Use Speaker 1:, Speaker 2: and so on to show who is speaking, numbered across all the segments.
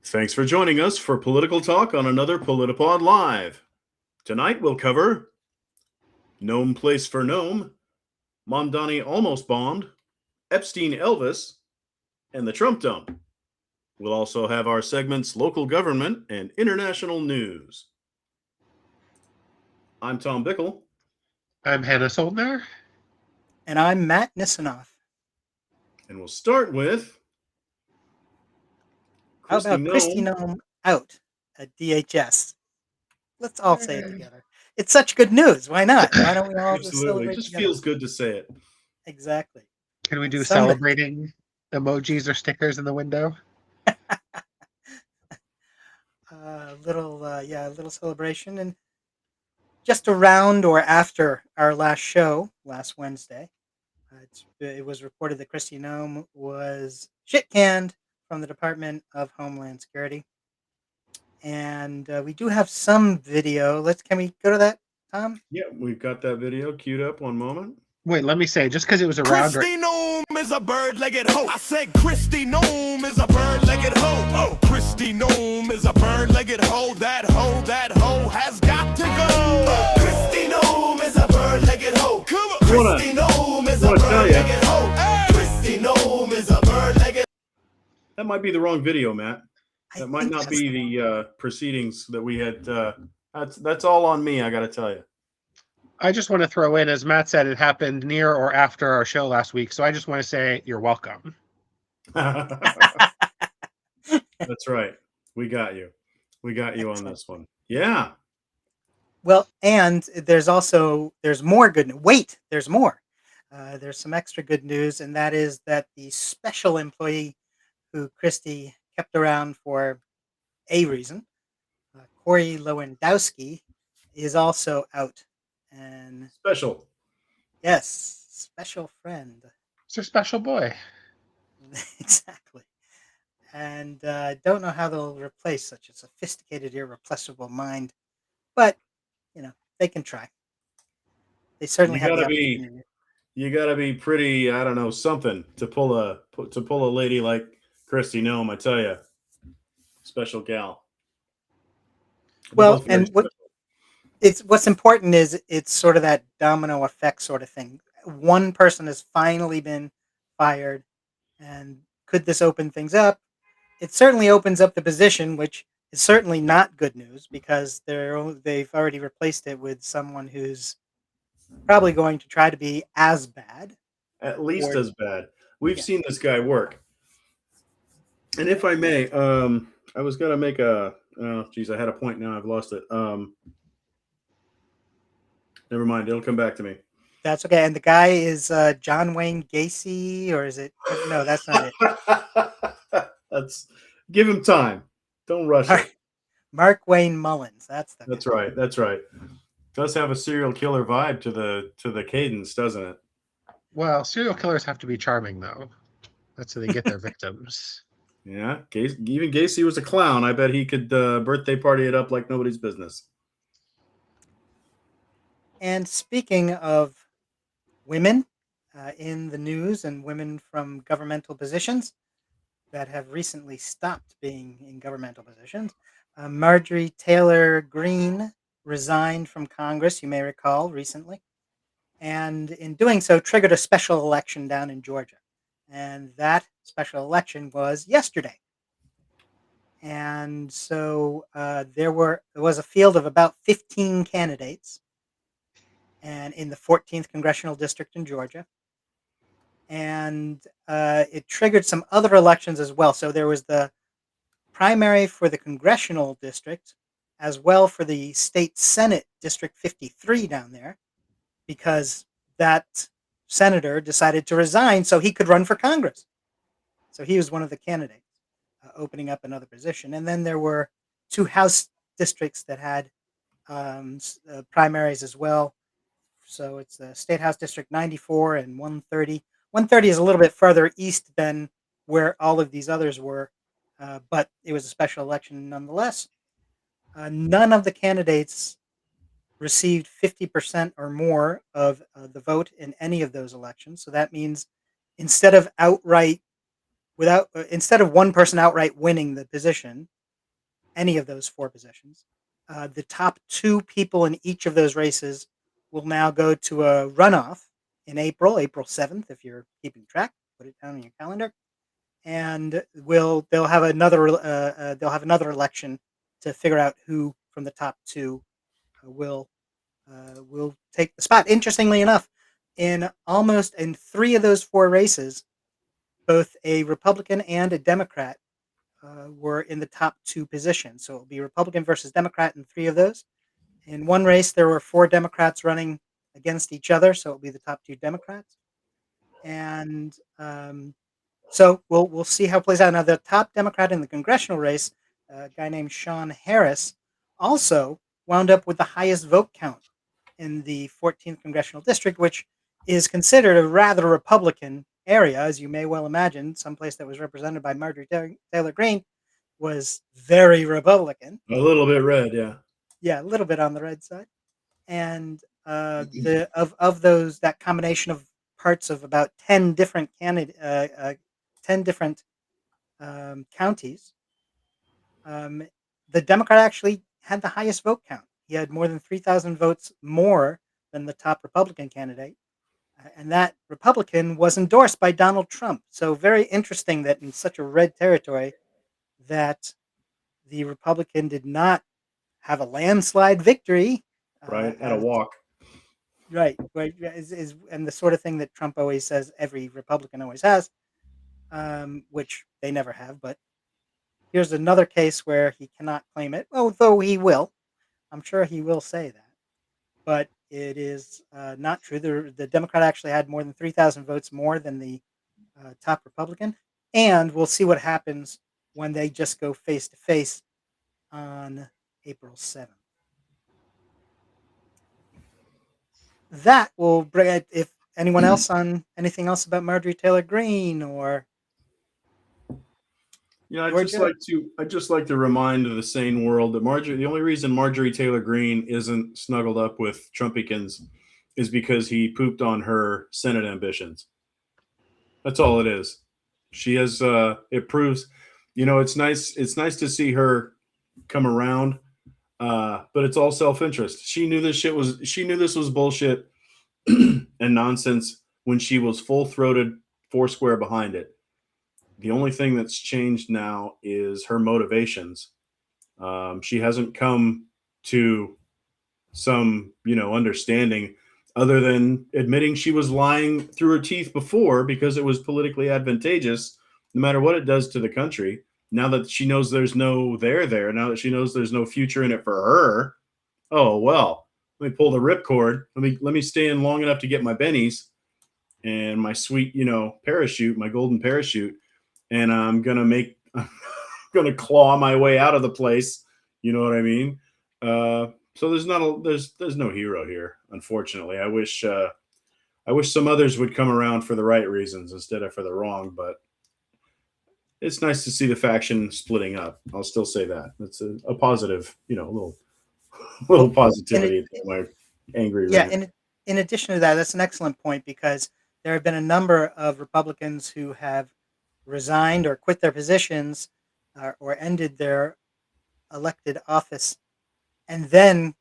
Speaker 1: Thanks for joining us for political talk on another PolitiPod Live. Tonight we'll cover Nome Place for Nome, Mondani almost bombed, Epstein Elvis, and the Trump dump. We'll also have our segments Local Government and International News. I'm Tom Bickle.
Speaker 2: I'm Hannah Soldner.
Speaker 3: And I'm Matt Nisanoff.
Speaker 1: And we'll start with
Speaker 3: How about Kristi Noem out at DHS? Let's all say it together. It's such good news. Why not? Why don't we all just
Speaker 1: Absolutely.
Speaker 3: celebrate
Speaker 1: It just
Speaker 3: together?
Speaker 1: feels good to say it.
Speaker 3: Exactly.
Speaker 2: Can we do
Speaker 3: Someday.
Speaker 2: celebrating emojis or stickers in the window?
Speaker 3: A little celebration. And just around or after our last show last Wednesday, it was reported that Kristi Noem was shit-canned from the Department of Homeland Security. And we do have some video. Can we go to that, Tom?
Speaker 1: Yeah, we've got that video queued up. One moment.
Speaker 2: Wait, let me say, just because it was around...
Speaker 4: Kristi Noem is a bird-legged hoe. I said Kristi Noem is a bird-legged hoe. Oh, Kristi Noem is a bird-legged hoe. That hoe has got to go. Kristi Noem is a bird-legged hoe. Come on. Kristi Noem is a bird-legged hoe. Kristi Noem is a bird-legged.
Speaker 1: That might be the wrong video, Matt. That might not be
Speaker 3: the
Speaker 1: the proceedings that we had. That's all on me, I got to tell you.
Speaker 2: I just want to throw in, as Matt said, it happened near or after our show last week, so I just want to say you're welcome.
Speaker 1: That's right. We got you. We got you on this one. Yeah.
Speaker 3: Well, and there's more good news. Wait, there's more. There's some extra good news, and that is that the special employee who Kristi kept around for a reason, Corey Lewandowski, is also out. And
Speaker 1: Special.
Speaker 3: Yes, special friend.
Speaker 2: It's a special boy.
Speaker 3: Exactly. And don't know how they'll replace such a sophisticated, irreplaceable mind, but they can try. They certainly have the opportunity.
Speaker 1: You gotta be pretty, I don't know, something to pull a lady like Kristi Noem. I tell you, special gal.
Speaker 3: Well, and what's important is it's sort of that domino effect sort of thing. One person has finally been fired, and could this open things up? It certainly opens up the position, which is certainly not good news because they've already replaced it with someone who's probably going to try to be as bad.
Speaker 1: At least as bad. We've seen this guy work. And if I may, I was going to make I had a point now. I've lost it. Never mind. It'll come back to me.
Speaker 3: That's okay. And the guy is John Wayne Gacy, or is it? No, that's not it.
Speaker 1: Give him time. Don't rush it.
Speaker 3: Mark Wayne Mullins. That's
Speaker 1: right. That's right. Does have a serial killer vibe to the cadence, doesn't it?
Speaker 2: Well, serial killers have to be charming, though. That's how they get their victims.
Speaker 1: Yeah, even Gacy was a clown. I bet he could birthday party it up like nobody's business.
Speaker 3: And speaking of women in the news and women from governmental positions that have recently stopped being in governmental positions, Marjorie Taylor Greene resigned from Congress, you may recall, recently. And in doing so, triggered a special election down in Georgia. And that special election was yesterday. And so there was a field of about 15 candidates, and in the 14th congressional district in Georgia. And it triggered some other elections as well. So there was the primary for the congressional district, as well for the state Senate District 53 down there, because that senator decided to resign so he could run for Congress. So he was one of the candidates, opening up another position. And then there were two House districts that had primaries as well. So it's the State House District 94 and 130. 130 is a little bit further east than where all of these others were, but it was a special election nonetheless. None of the candidates received 50% or more of the vote in any of those elections. So that means instead of one person outright winning the position, any of those four positions. The top two people in each of those races will now go to a runoff in April 7th, if you're keeping track. Put it down on your calendar, and they'll have another election to figure out who from the top two will take the spot. Interestingly enough, in three of those four races, both a Republican and a Democrat were in the top two positions. So it'll be Republican versus Democrat in three of those. In one race, there were four Democrats running against each other, so it'll be the top two Democrats. And so we'll see how it plays out. Now, the top Democrat in the congressional race, a guy named Sean Harris, also wound up with the highest vote count in the 14th congressional district, which is considered a rather Republican area, as you may well imagine. Someplace that was represented by Marjorie Taylor Greene was very Republican.
Speaker 1: A little bit red, yeah.
Speaker 3: Yeah, a little bit on the red side. And that combination of parts of about 10 different counties, the Democrat actually had the highest vote count. He had more than 3,000 votes more than the top Republican candidate. And that Republican was endorsed by Donald Trump. So very interesting that in such a red territory that the Republican did not have a landslide victory.
Speaker 1: Right, at a walk.
Speaker 3: Right. And the sort of thing that Trump always says every Republican always has, which they never have. But here's another case where he cannot claim it, although he will. I'm sure he will say that. But it is not true. The Democrat actually had more than 3,000 votes more than the top Republican. And we'll see what happens when they just go face to face on April 7th. That will bring it. If anyone else on anything else about Marjorie Taylor Greene or
Speaker 1: Yeah, I'd
Speaker 3: Georgia?
Speaker 1: just like to remind the sane world that the only reason Marjorie Taylor Greene isn't snuggled up with Trumpikins is because he pooped on her Senate ambitions. That's all it is. She has it proves, it's nice to see her come around. But it's all self-interest. She knew this was bullshit and nonsense when she was full-throated, foursquare behind it. The only thing that's changed now is her motivations. She hasn't come to some, understanding other than admitting she was lying through her teeth before because it was politically advantageous, no matter what it does to the country. Now that she knows there's no there, now that she knows there's no future in it for her, oh well, let me pull the ripcord. Let me stay in long enough to get my bennies and my sweet, parachute, my golden parachute, and I'm gonna claw my way out of the place. You know what I mean? So there's no hero here, unfortunately. I wish some others would come around for the right reasons instead of for the wrong, but it's nice to see the faction splitting up. I'll still say that. It's a positive, little positivity to my angry.
Speaker 3: Yeah, in addition to that, that's an excellent point because there have been a number of Republicans who have resigned or quit their positions or ended their elected office and then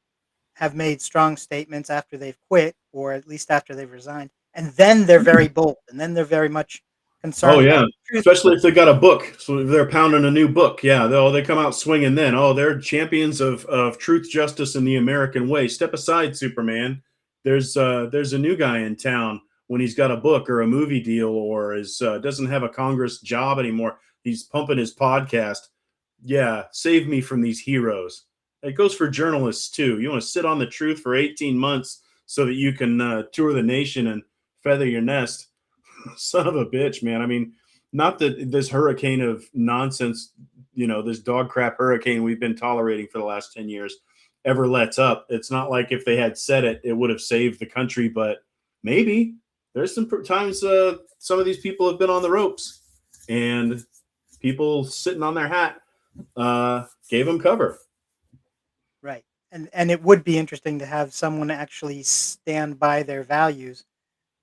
Speaker 3: have made strong statements after they've quit or at least after they've resigned. And then they're very bold and then they're very much concerned.
Speaker 1: Oh yeah,
Speaker 3: about the truth.
Speaker 1: especially if they got a book. So if they're pounding a new book, yeah, they come out swinging. Then they're champions of truth, justice, and the American way. Step aside, Superman. There's a new guy in town when he's got a book or a movie deal or doesn't have a Congress job anymore. He's pumping his podcast. Yeah, save me from these heroes. It goes for journalists too. You want to sit on the truth for 18 months so that you can tour the nation and feather your nest. Son of a bitch, man. I mean, not that this hurricane of nonsense, this dog crap hurricane we've been tolerating for the last 10 years ever lets up. It's not like if they had said it, it would have saved the country, but maybe there's some times some of these people have been on the ropes and people sitting on their hat gave them cover.
Speaker 3: Right. And it would be interesting to have someone actually stand by their values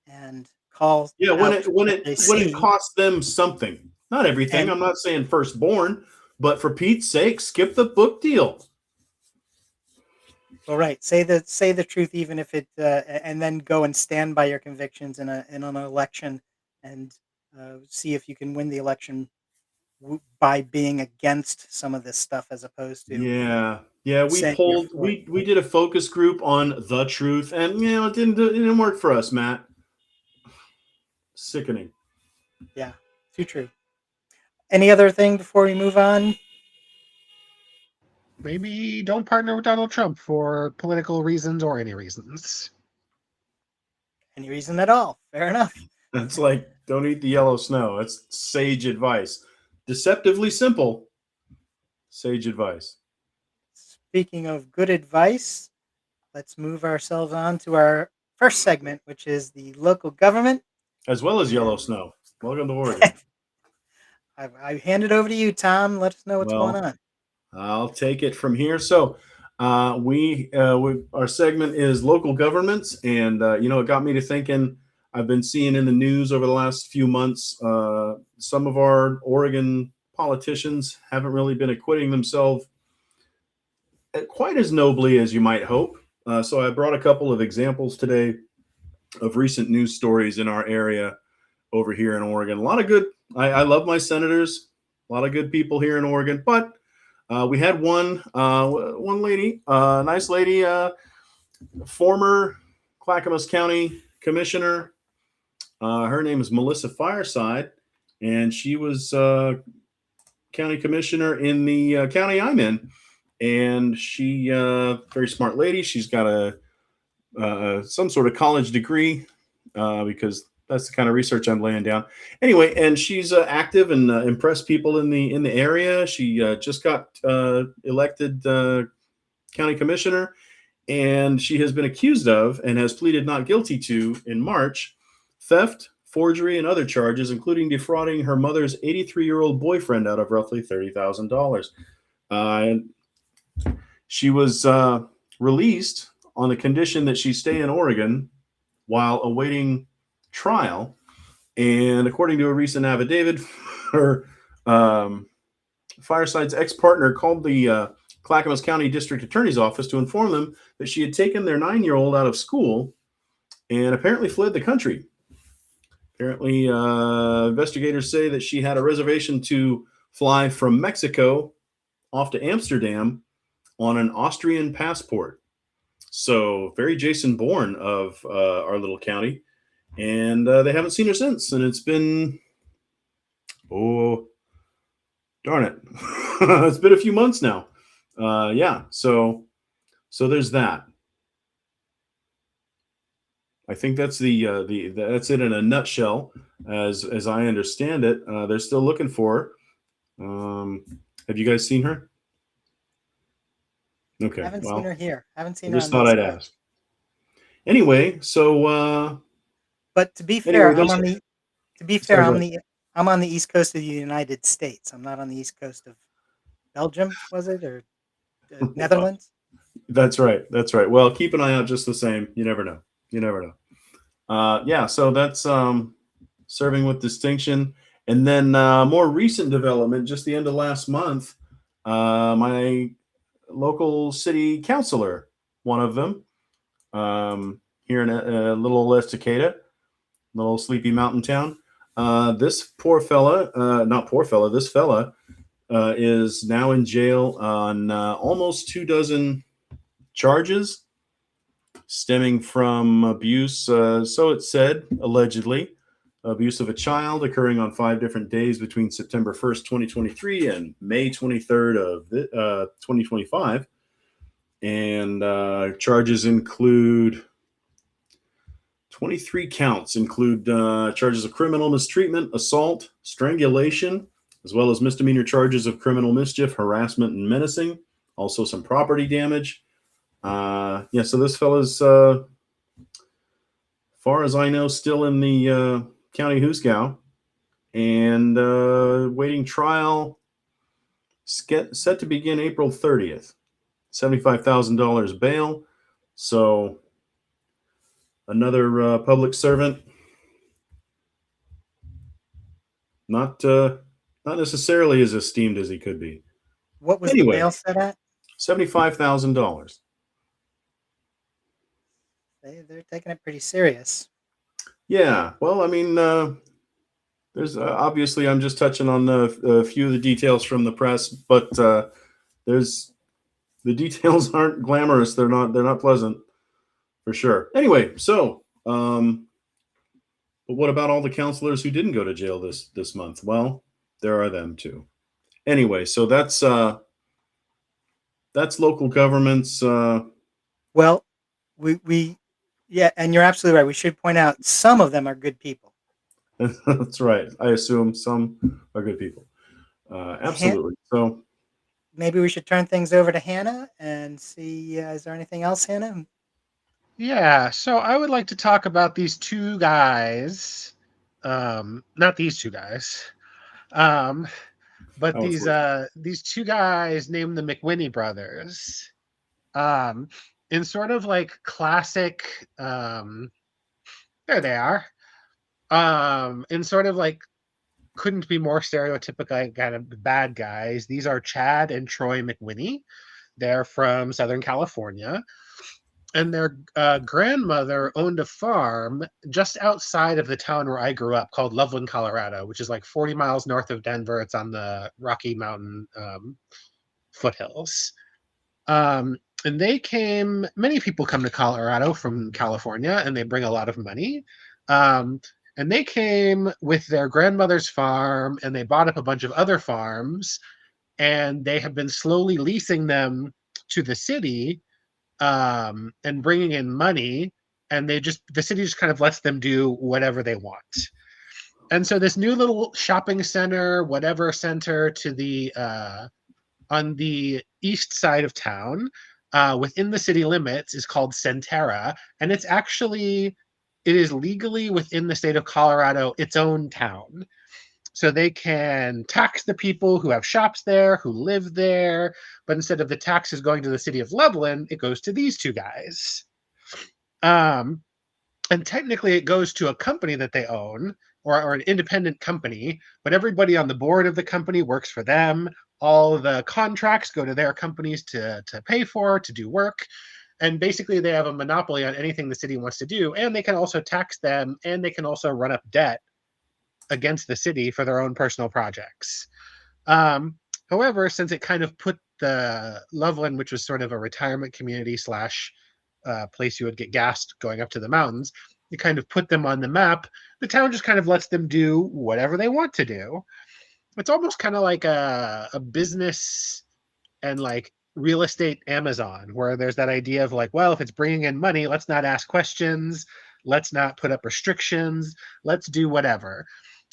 Speaker 3: and call.
Speaker 1: Yeah, when it costs them something, not everything. I'm not saying firstborn, but for Pete's sake, skip the book deal.
Speaker 3: Well, right. Say the truth, even if it, and then go and stand by your convictions in an election, and see if you can win the election by being against some of this stuff, as opposed to
Speaker 1: Yeah, we
Speaker 3: saying you're
Speaker 1: pulled
Speaker 3: for it.
Speaker 1: we did a focus group on the truth, and it didn't work for us, Matt. Sickening.
Speaker 3: Yeah, too true. Any other thing before we move on?
Speaker 2: Maybe don't partner with Donald Trump for political reasons or any reasons.
Speaker 3: Any reason at all? Fair enough.
Speaker 1: That's like don't eat the yellow snow. That's sage advice. Deceptively simple. Sage advice.
Speaker 3: Speaking of good advice, let's move ourselves on to our first segment, which is the local government.
Speaker 1: As well as yellow
Speaker 3: And
Speaker 1: snow. Welcome to Oregon.
Speaker 3: I hand it over to you, Tom. Let us know what's going
Speaker 1: Well,
Speaker 3: on.
Speaker 1: I'll take it from here. So, our segment is local governments, and it got me to thinking. I've been seeing in the news over the last few months, some of our Oregon politicians haven't really been acquitting themselves quite as nobly as you might hope. So, I brought a couple of examples today of recent news stories in our area over here in Oregon. A lot of good. I love my senators. A lot of good people here in Oregon, but we had one lady, nice lady, former Clackamas County Commissioner. Her name is Melissa Fireside, and she was county commissioner in the county I'm in. And she, very smart lady. She's got some sort of college degree because that's the kind of research I'm laying down. Anyway, and she's active and impressed people in the area. She just got elected county commissioner, and she has been accused of and has pleaded not guilty to in March theft, forgery, and other charges, including defrauding her mother's 83-year-old boyfriend out of roughly $30,000. She was released on the condition that she stay in Oregon while awaiting trial. And according to a recent affidavit, her Fireside's ex-partner called the Clackamas County District Attorney's Office to inform them that she had taken their 9-year-old out of school and apparently fled the country. Apparently, investigators say that she had a reservation to fly from Mexico off to Amsterdam on an Austrian passport. So very Jason Bourne of our little county. And they haven't seen her since. And it's been, oh, darn it. It's been a few months now. So there's that. I think that's that's it in a nutshell, as I understand it. They're still looking for her. Have you guys seen her? Okay.
Speaker 3: Haven't seen her here. Haven't seen
Speaker 1: I
Speaker 3: her.
Speaker 1: just
Speaker 3: on
Speaker 1: thought
Speaker 3: this
Speaker 1: I'd
Speaker 3: side.
Speaker 1: ask. Anyway, so
Speaker 3: But to be fair,
Speaker 1: anyway,
Speaker 3: I'm on the east coast of the United States. I'm not on the east coast of Belgium, was it, or Netherlands?
Speaker 1: That's right. That's right. Well, keep an eye out just the same. You never know. You never know. So that's serving with distinction. And then more recent development, just the end of last month, my local city councilor, one of them, here in a little West Decatur, little sleepy mountain town. This fella is now in jail on almost 24 charges stemming from abuse. So it said, allegedly, abuse of a child occurring on 5 different days between September 1st, 2023 and May 23rd of 2025. And charges include 23 counts, include charges of criminal mistreatment, assault, strangulation, as well as misdemeanor charges of criminal mischief, harassment, and menacing. Also some property damage. So this fella's, far as I know, still in the county Hoosgow and waiting trial set to begin April 30th. $75,000 bail. So another public servant not not necessarily as esteemed as he could be.
Speaker 3: What was the
Speaker 1: Anyway,
Speaker 3: bail set at?
Speaker 1: $75,000.
Speaker 3: They're taking it pretty serious.
Speaker 1: Yeah, well, I mean, there's obviously I'm just touching on a few of the details from the press, but there's the details aren't glamorous. They're not pleasant for sure. Anyway, so but what about all the counselors who didn't go to jail this month? Well, there are them too. Anyway, so that's local governments.
Speaker 3: Well, we yeah, and you're absolutely right. We should point out some of them are good people.
Speaker 1: That's right. I assume some are good people. Absolutely. So
Speaker 3: Maybe we should turn things over to Hannah and see. Is there anything else, Hannah?
Speaker 2: Yeah, so I would like to talk about these two guys. Not these two guys. But
Speaker 1: how it's working.
Speaker 2: these two guys named the McWhinney brothers. In sort of like classic there they are. In sort of like couldn't be more stereotypical kind of bad guys. These are Chad and Troy McWhinney. They're from Southern California. And their grandmother owned a farm just outside of the town where I grew up called Loveland, Colorado, which is like 40 miles north of Denver. It's on the Rocky Mountain foothills. And many people come to Colorado from California and they bring a lot of money. And they came with their grandmother's farm and they bought up a bunch of other farms and they have been slowly leasing them to the city and bringing in money, and the city just kind of lets them do whatever they want. And so this new little shopping center, whatever center to the on the east side of town, within the city limits, is called Centera, and it is legally within the state of Colorado its own town. So they can tax the people who have shops there, who live there, but instead of the taxes going to the city of Loveland, it goes to these two guys. And technically it goes to a company that they own, or an independent company, but everybody on the board of the company works for them. All the contracts go to their companies to pay for, to do work. And basically they have a monopoly on anything the city wants to do, and they can also tax them, and they can also run up debt against the city for their own personal projects. However, since it kind of put the Loveland, which was sort of a retirement community slash place you would get gassed going up to the mountains, it kind of put them on the map. The town just kind of lets them do whatever they want to do. It's almost kind of like a business and like real estate Amazon, where there's that idea of like, well, if it's bringing in money, let's not ask questions. Let's not put up restrictions. Let's do whatever.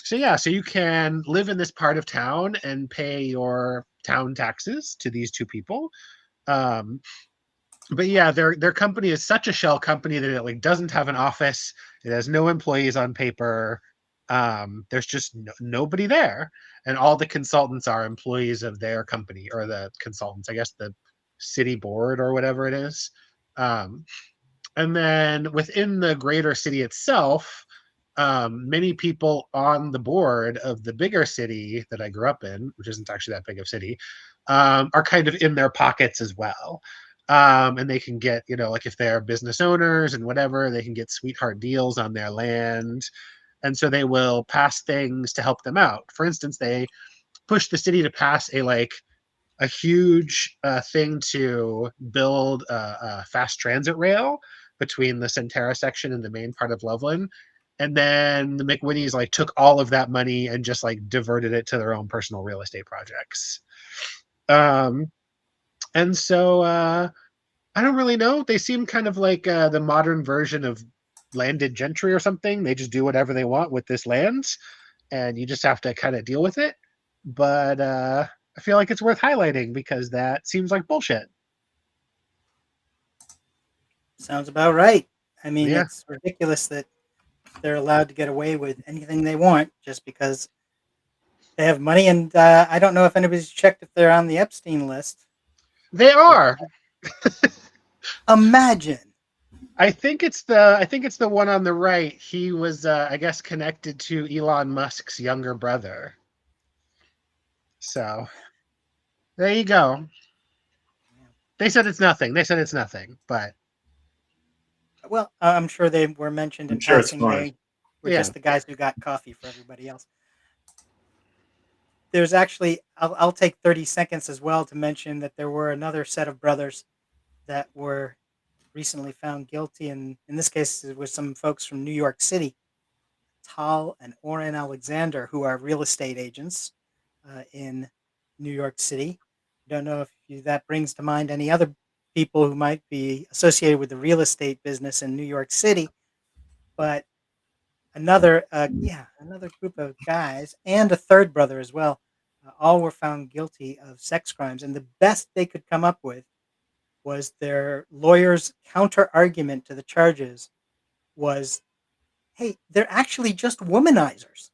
Speaker 2: So yeah, so you can live in this part of town and pay your town taxes to these two people. But yeah, their company is such a shell company that it like doesn't have an office. It has no employees on paper. There's just nobody there, and all the consultants are employees of their company, or the consultants, I guess the city board or whatever it is. And then within the greater city itself, many people on the board of the bigger city that I grew up in, which isn't actually that big of a city, are kind of in their pockets as well. And they can get, like if they're business owners and whatever, they can get sweetheart deals on their land. And so they will pass things to help them out. For instance, they push the city to pass a huge thing to build a fast transit rail between the Centera section and the main part of Loveland. And then the McWhinneys took all of that money and just diverted it to their own personal real estate projects. And so I don't really know. They seem kind of like the modern version of landed gentry or something. They just do whatever they want with this land, and you just have to kind of deal with it. But I feel like it's worth highlighting because that seems like bullshit.
Speaker 3: Sounds about right. I mean,
Speaker 2: Yeah.
Speaker 3: It's ridiculous that they're allowed to get away with anything they want just because they have money. And I don't know if anybody's checked if they're on the Epstein list.
Speaker 2: They are.
Speaker 3: Imagine.
Speaker 2: I think it's the one on the right. He was, I guess, connected to Elon Musk's younger brother. So there you go. They said it's nothing. But
Speaker 3: Well, I'm sure they were mentioned
Speaker 1: I'm
Speaker 3: in
Speaker 1: sure it's
Speaker 3: passing.
Speaker 1: fine.
Speaker 3: They were
Speaker 2: Yeah.
Speaker 3: just the guys who got coffee for everybody else. There's actually, I'll take 30 seconds as well to mention that there were another set of brothers that were recently found guilty. And in this case, it was some folks from New York City, Tal and Orrin Alexander, who are real estate agents in New York City. Don't know if that brings to mind any other people who might be associated with the real estate business in New York City, but another group of guys and a third brother as well, all were found guilty of sex crimes, and the best they could come up with was their lawyer's counter argument to the charges was, hey, they're actually just womanizers.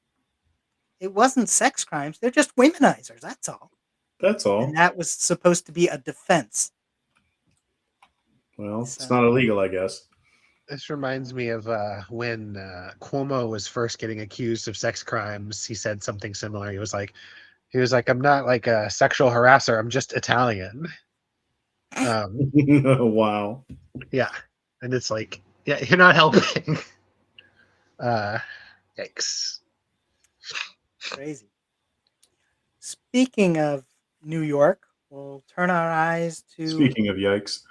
Speaker 3: It wasn't sex crimes, they're just womanizers, that's all.
Speaker 1: That's
Speaker 3: And
Speaker 1: all.
Speaker 3: that was supposed to be a defense.
Speaker 1: Well, it's
Speaker 3: So,
Speaker 1: not illegal, I guess.
Speaker 2: this reminds me of when Cuomo was first getting accused of sex crimes. He said something similar. He was like, I'm not like a sexual harasser. I'm just Italian.
Speaker 1: Wow.
Speaker 2: Yeah. And it's like, yeah, you're not helping. Yikes.
Speaker 3: crazy. Speaking of New York, we'll turn our eyes to
Speaker 1: Speaking of yikes.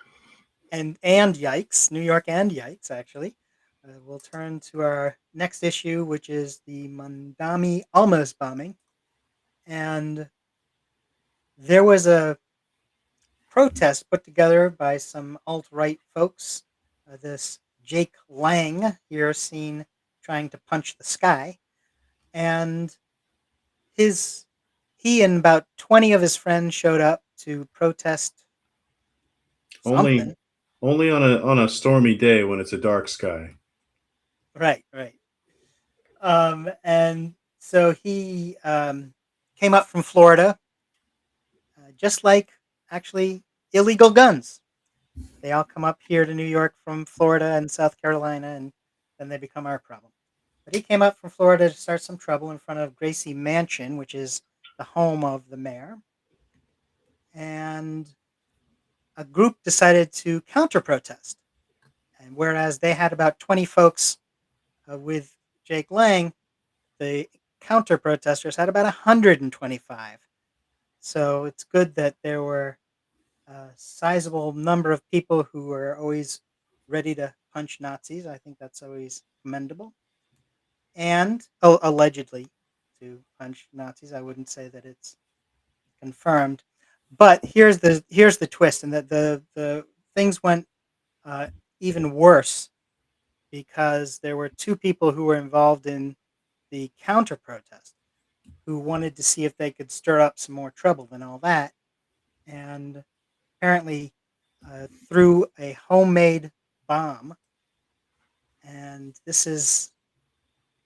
Speaker 3: and yikes, New York and yikes, actually. We'll turn to our next issue, which is the Mandami almost bombing. And there was a protest put together by some alt-right folks. This Jake Lang here seen trying to punch the sky. And he and about 20 of his friends showed up to protest something.
Speaker 1: Only on a stormy day when it's a dark sky.
Speaker 3: Right. And so he came up from Florida, just like actually illegal guns. They all come up here to New York from Florida and South Carolina, and then they become our problem. But he came up from Florida to start some trouble in front of Gracie Mansion, which is the home of the mayor. And a group decided to counter protest. And whereas they had about 20 folks with Jake Lang, the counter protesters had about 125. So it's good that there were a sizable number of people who were always ready to punch Nazis. I think that's always commendable. And allegedly to punch Nazis. I wouldn't say that it's confirmed. But here's the twist, and that the things went uh, even worse because there were two people who were involved in the counter protest who wanted to see if they could stir up some more trouble than all that, and apparently threw a homemade bomb. And this is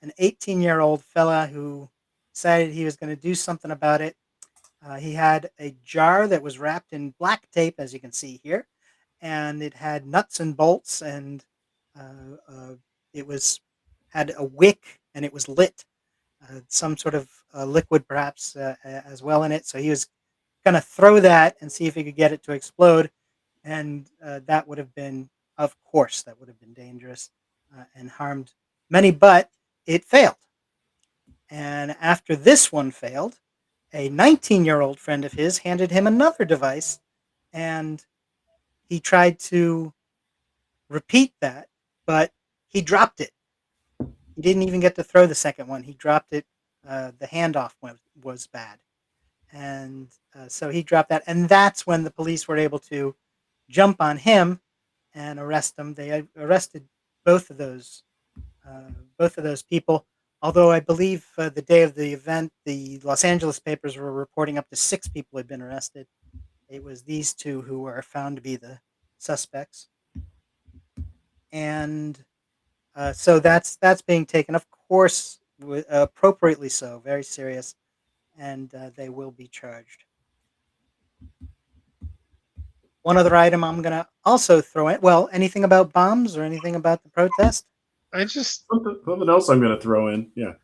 Speaker 3: an 18-year-old fella who decided he was going to do something about it. He had a jar that was wrapped in black tape, as you can see here, and it had nuts and bolts, and it had a wick, and it was lit. Some sort of liquid, perhaps, as well in it. So he was going to throw that and see if he could get it to explode, and that would have been, of course, that would have been dangerous and harmed many, but it failed. And after this one failed, a 19-year-old friend of his handed him another device, and he tried to repeat that, but he dropped it. He didn't even get to throw the second one. He dropped it. The handoff was bad. And so he dropped that. And that's when the police were able to jump on him and arrest him. They arrested both of those people. Although I believe the day of the event, the Los Angeles papers were reporting up to 6 people had been arrested. It was these two who were found to be the suspects. And so that's being taken, of course, appropriately so, very serious, and they will be charged. One other item I'm going to also throw in. Well, anything about bombs or anything about the protest?
Speaker 2: I just
Speaker 1: Something else I'm going to throw in. Yeah.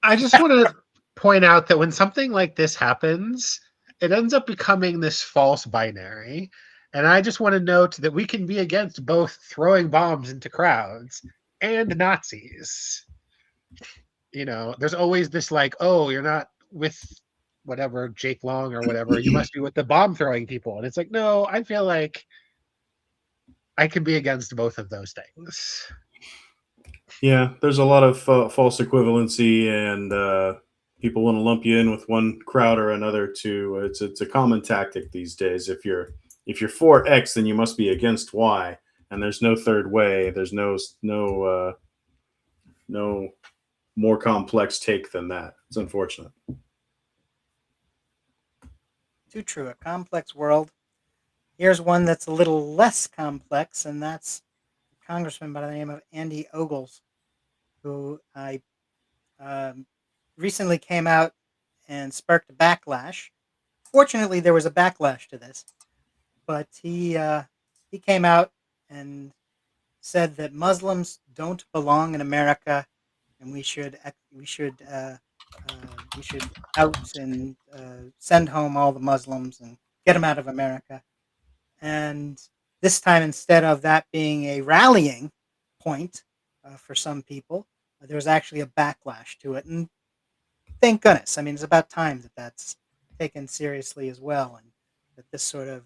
Speaker 2: I just want to point out that when something like this happens, it ends up becoming this false binary. And I just want to note that we can be against both throwing bombs into crowds and Nazis. You know, there's always this like, oh, you're not with whatever, Jake Long or whatever. You must be with the bomb throwing people. And it's like, no, I feel like I can be against both of those things.
Speaker 1: Yeah, there's a lot of false equivalency, and people want to lump you in with one crowd or another. Too, it's a common tactic these days. If you're for X, then you must be against Y, and there's no third way. There's no more complex take than that. It's unfortunate.
Speaker 3: Too true. A complex world. Here's one that's a little less complex, and that's a congressman by the name of Andy Ogles, who I recently came out and sparked a backlash. Fortunately, there was a backlash to this, but he came out and said that Muslims don't belong in America, and we should out and send home all the Muslims and get them out of America. And this time, instead of that being a rallying point for some people, there was actually a backlash to it. And thank goodness. I mean, it's about time that that's taken seriously as well, and that this sort of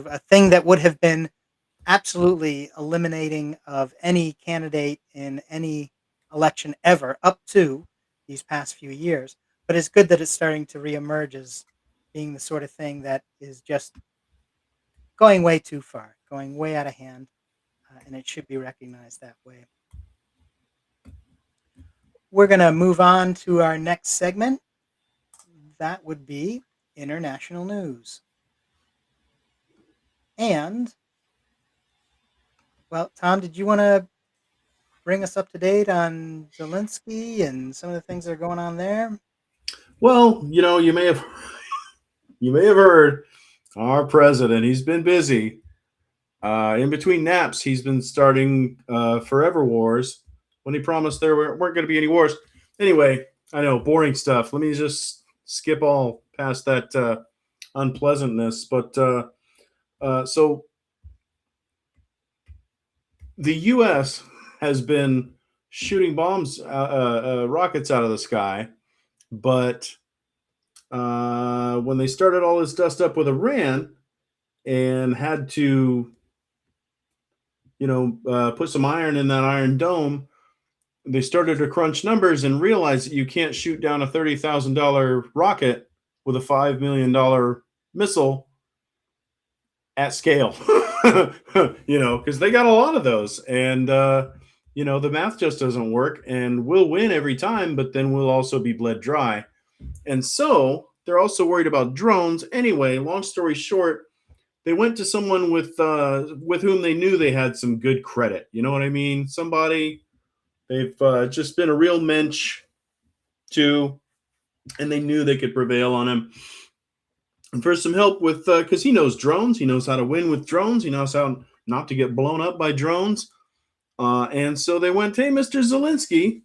Speaker 3: a thing that would have been absolutely eliminating of any candidate in any election ever up to these past few years. But it's good that it's starting to reemerge as being the sort of thing that is just going way too far, going way out of hand, and it should be recognized that way. We're going to move on to our next segment. That would be international news. And, well, Tom, did you want to bring us up to date on Zelensky and some of the things that are going on there?
Speaker 1: Well, you may have heard our president. He's been busy. In between naps, he's been starting forever wars when he promised there weren't going to be any wars. Anyway, I know, boring stuff. Let me just skip all past that unpleasantness. But so the U.S. has been shooting bombs, rockets out of the sky, but when they started all this dust up with Iran and had to, put some iron in that Iron Dome, they started to crunch numbers and realize that you can't shoot down a $30,000 rocket with a $5 million missile at scale, because they got a lot of those. And, the math just doesn't work, and we'll win every time, but then we'll also be bled dry. And so they're also worried about drones. Anyway, long story short, they went to someone with whom they knew they had some good credit. You know what I mean? Somebody they've just been a real mensch to, and they knew they could prevail on him. And for some help with, because he knows drones, he knows how to win with drones, he knows how not to get blown up by drones. And so they went, hey, Mr. Zelensky,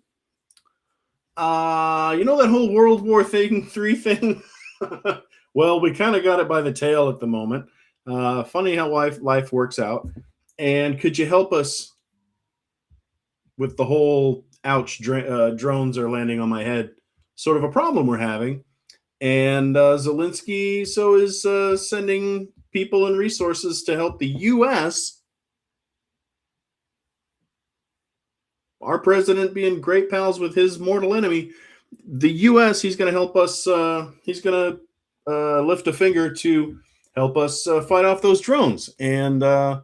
Speaker 1: that whole World War III thing? Well, we kind of got it by the tail at the moment. Funny how life works out. And could you help us with the whole ouch, drones are landing on my head sort of a problem we're having? And Zelensky is sending people and resources to help the U.S., our president being great pals with his mortal enemy, the U.S., he's going to help us. He's going to lift a finger to help us fight off those drones. And I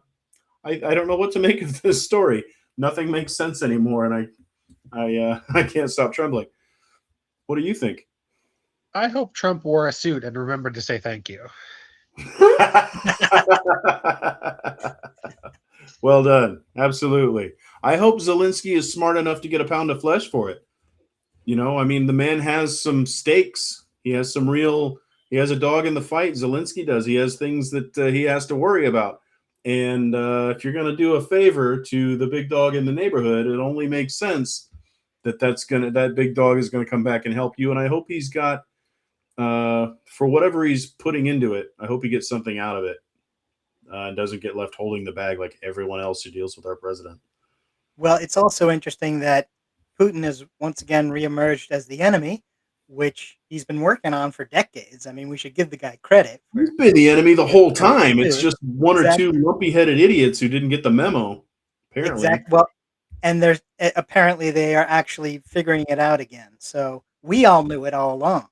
Speaker 1: don't know what to make of this story. Nothing makes sense anymore, and I can't stop trembling. What do you think?
Speaker 2: I hope Trump wore a suit and remembered to say thank you.
Speaker 1: Well done. Absolutely. I hope Zelensky is smart enough to get a pound of flesh for it. The man has some stakes. He has a dog in the fight. Zelensky does. He has things that he has to worry about. And if you're going to do a favor to the big dog in the neighborhood, it only makes sense that big dog is gonna come back and help you. And I hope he's got for whatever he's putting into it. I hope he gets something out of it and doesn't get left holding the bag like everyone else who deals with our president.
Speaker 3: Well, it's also interesting that Putin has once again reemerged as the enemy, which he's been working on for decades. I mean, we should give the guy credit
Speaker 1: He's
Speaker 3: for
Speaker 1: been the enemy the whole
Speaker 3: what he
Speaker 1: time.
Speaker 3: can
Speaker 1: It's
Speaker 3: do.
Speaker 1: just one or two
Speaker 3: Exactly.
Speaker 1: lumpy-headed idiots who didn't get the memo, apparently.
Speaker 3: Exactly. Well, and there's apparently they are actually figuring it out again. So we all knew it all along,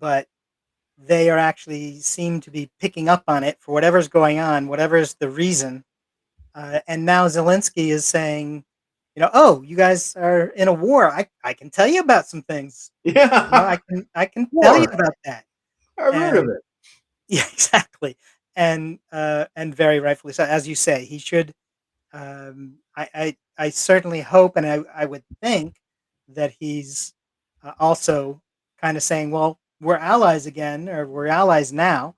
Speaker 3: but they are actually seem to be picking up on it for whatever's going on, whatever's the reason. And now Zelensky is saying, oh, you guys are in a war. I can tell you about some things.
Speaker 1: Yeah,
Speaker 3: I can tell you
Speaker 1: war.
Speaker 3: about that.
Speaker 1: I've heard of
Speaker 3: And
Speaker 1: it.
Speaker 3: yeah, exactly. And very rightfully so. As you say, he should. I certainly hope, and I would think that he's also kind of saying, well, we're allies again, or we're allies now.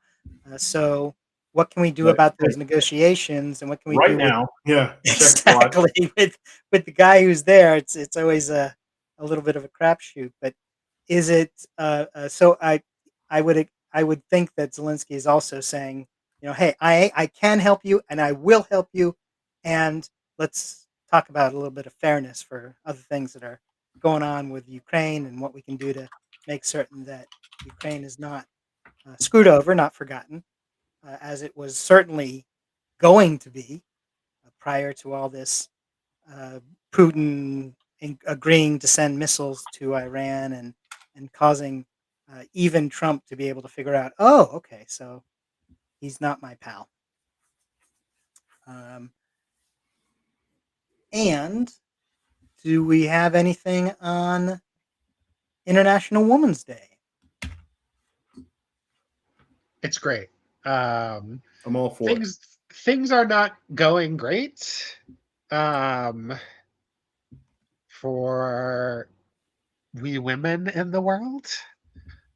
Speaker 3: So what can we do
Speaker 1: But
Speaker 3: about
Speaker 1: hey,
Speaker 3: those negotiations, and what can we
Speaker 1: right
Speaker 3: do with
Speaker 1: now, yeah, check watch.
Speaker 3: exactly with the guy who's there? It's always a little bit of a crapshoot. But is it? So I would think that Zelensky is also saying, hey, I can help you, and I will help you, and let's talk about a little bit of fairness for other things that are going on with Ukraine and what we can do to make certain that Ukraine is not screwed over, not forgotten, as it was certainly going to be prior to all this uh, Putin agreeing to send missiles to Iran and causing even Trump to be able to figure out, oh, okay, so he's not my pal. Um, and do we have anything on International Women's Day?
Speaker 2: It's great. Um,
Speaker 1: I'm all for it.
Speaker 2: things are not going great for we women in the world.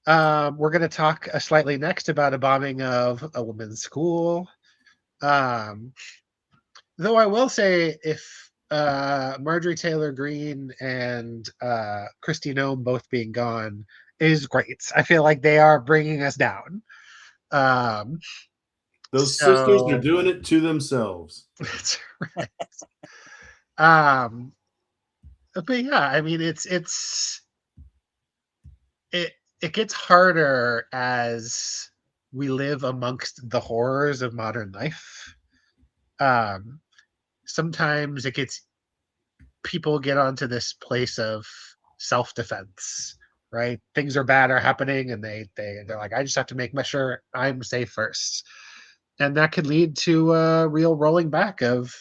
Speaker 2: We're going to talk slightly next about a bombing of a women's school. Um, though I will say, if Marjorie Taylor Greene and Kristi Noem both being gone is great. I feel like they are bringing us down. Um,
Speaker 1: Those sisters are
Speaker 2: so
Speaker 1: doing it to themselves.
Speaker 2: that's right. Um, but yeah, I mean, it it gets harder as we live amongst the horrors of modern life. Um, sometimes it gets people get onto this place of self-defense, right? Things are bad are happening, and they're like, I just have to make sure I'm safe first, and that could lead to a real rolling back of